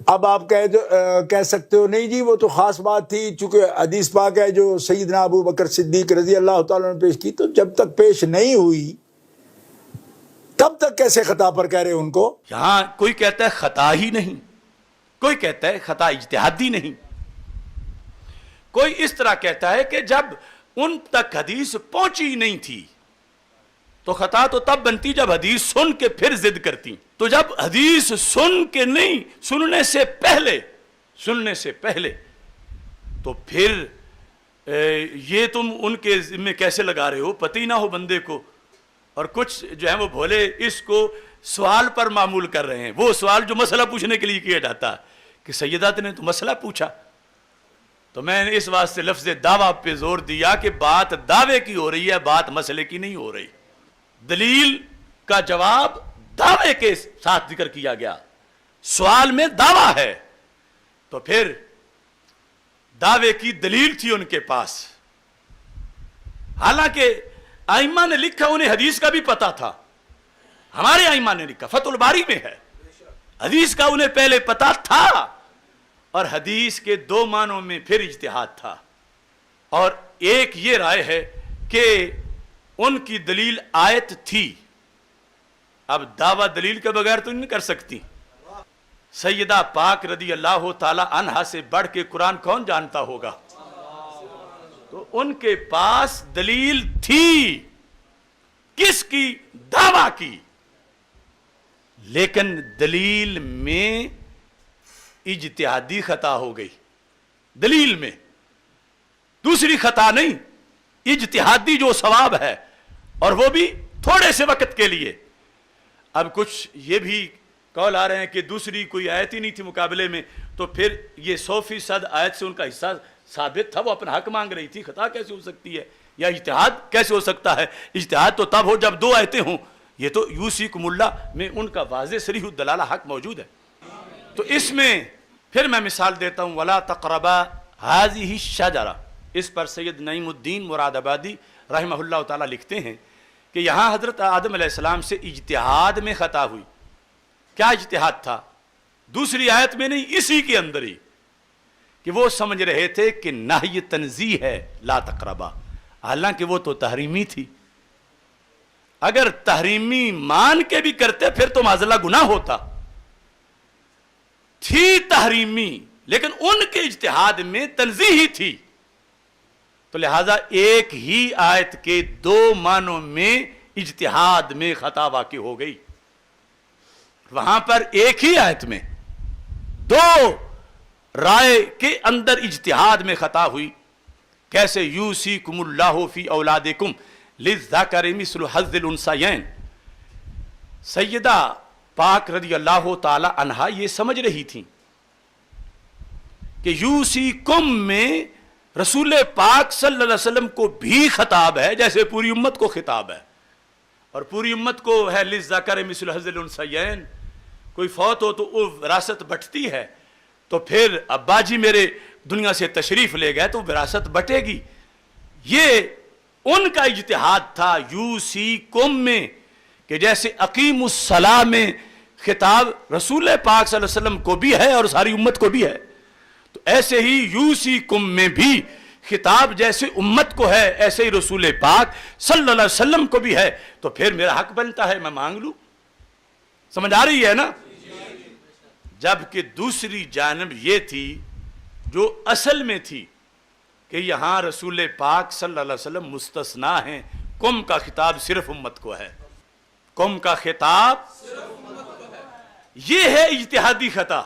اب آپ کہہ سکتے ہو نہیں جی وہ تو خاص بات تھی، چونکہ حدیث پاک ہے جو سیدنا ابو بکر صدیق رضی اللہ تعالیٰ نے پیش کی، تو جب تک پیش نہیں ہوئی تب تک کیسے خطا پر کہہ رہے ان کو؟ یہاں کوئی کہتا ہے خطا ہی نہیں، کوئی کہتا ہے خطا اجتہادی نہیں، کوئی اس طرح کہتا ہے کہ جب ان تک حدیث پہنچی نہیں تھی تو خطا تو تب بنتی جب حدیث سن کے پھر ضد کرتی، تو جب حدیث سن کے نہیں، سننے سے پہلے تو پھر یہ تم ان کے ذمہ کیسے لگا رہے ہو؟ پتہ ہی نہ ہو بندے کو، اور کچھ جو ہیں وہ بھولے اس کو سوال پر معمول کر رہے ہیں، وہ سوال جو مسئلہ پوچھنے کے لیے کیا جاتا ہے کہ سیدات نے تو مسئلہ پوچھا۔ تو میں نے اس واسطے لفظ دعویٰ پہ زور دیا کہ بات دعوے کی ہو رہی ہے، بات مسئلے کی نہیں ہو رہی۔ دلیل کا جواب دعوے کے ساتھ ذکر کیا گیا، سوال میں دعویٰ ہے، تو پھر دعوے کی دلیل تھی ان کے پاس۔ حالانکہ ائمہ نے لکھا، انہیں حدیث کا بھی پتا تھا، ہمارے ائمہ نے لکھا، فتح الباری میں ہے، حدیث کا انہیں پہلے پتا تھا، اور حدیث کے دو معنوں میں پھر اجتہاد تھا، اور ایک یہ رائے ہے کہ ان کی دلیل آیت تھی۔ اب دعویٰ دلیل کے بغیر تو نہیں کر سکتی۔ سیدہ پاک رضی اللہ تعالی عنہا سے بڑھ کے قرآن کون جانتا ہوگا؟ تو ان کے پاس دلیل تھی، کس کی؟ دعویٰ کی، لیکن دلیل میں اجتہادی خطا ہو گئی، دلیل میں دوسری خطا نہیں، اجتہادی جو ثواب ہے، اور وہ بھی تھوڑے سے وقت کے لیے۔ اب کچھ یہ بھی قول آ رہے ہیں کہ دوسری کوئی آیت ہی نہیں تھی مقابلے میں، تو پھر یہ 100% آیت سے ان کا حصہ ثابت تھا، وہ اپنا حق مانگ رہی تھی، خطا کیسے ہو سکتی ہے یا اجتہاد کیسے ہو سکتا ہے؟ اجتہاد تو تب ہو جب دو آیتیں ہوں، یہ تو یوسیکم اللہ میں ان کا واضح صریح الدلالہ حق موجود ہے۔ تو اس میں پھر میں مثال دیتا ہوں، وَلَا تَقْرَبَا هَذِهِ الشَّجَرَةَ، اس پر سید نعیم الدین مراد آبادی رحمہ اللہ تعالیٰ لکھتے ہیں کہ یہاں حضرت آدم علیہ السلام سے اجتہاد میں خطا ہوئی۔ کیا اجتہاد تھا؟ دوسری آیت میں نہیں، اسی کے اندر ہی، کہ وہ سمجھ رہے تھے کہ نہی تنزیہ ہے لا تقربا، حالانکہ وہ تو تحریمی تھی۔ اگر تحریمی مان کے بھی کرتے پھر تو معاذاللہ گناہ ہوتا، تھی تحریمی لیکن ان کے اجتہاد میں تنزیہی تھی، تو لہذا ایک ہی آیت کے دو معنوں میں اجتہاد میں خطا واقع ہو گئی۔ وہاں پر ایک ہی آیت میں دو رائے کے اندر اجتہاد میں خطا ہوئی۔ کیسے؟ یوصیکم اللہ فی اولادکم للذکر مثل حظ الانثیین۔ سیدہ پاک رضی اللہ تعالی عنہا یہ سمجھ رہی تھیں کہ یوصیکم میں رسول پاک صلی اللہ علیہ وسلم کو بھی خطاب ہے، جیسے پوری امت کو خطاب ہے، اور پوری امت کو ہے للذکر مثل حظ الانثیین۔ کوئی فوت ہو تو وہ وراثت بٹتی ہے، تو پھر ابا جی میرے دنیا سے تشریف لے گئے تو وراثت بٹے گی۔ یہ ان کا اجتہاد تھا یوصیکم میں، کہ جیسے اقیم الصلاۃ میں خطاب رسول پاک صلی اللہ علیہ وسلم کو بھی ہے اور ساری امت کو بھی ہے، تو ایسے ہی یوصیکم میں بھی خطاب جیسے امت کو ہے ایسے ہی رسول پاک صلی اللہ علیہ وسلم کو بھی ہے، تو پھر میرا حق بنتا ہے میں مانگ لوں۔ سمجھ آ رہی ہے نا؟ جبکہ دوسری جانب یہ تھی جو اصل میں تھی کہ یہاں رسول پاک صلی اللہ علیہ وسلم مستثنا ہیں، قوم کا خطاب صرف امت کو ہے، قوم کا خطاب یہ ہے اجتہادی خطا۔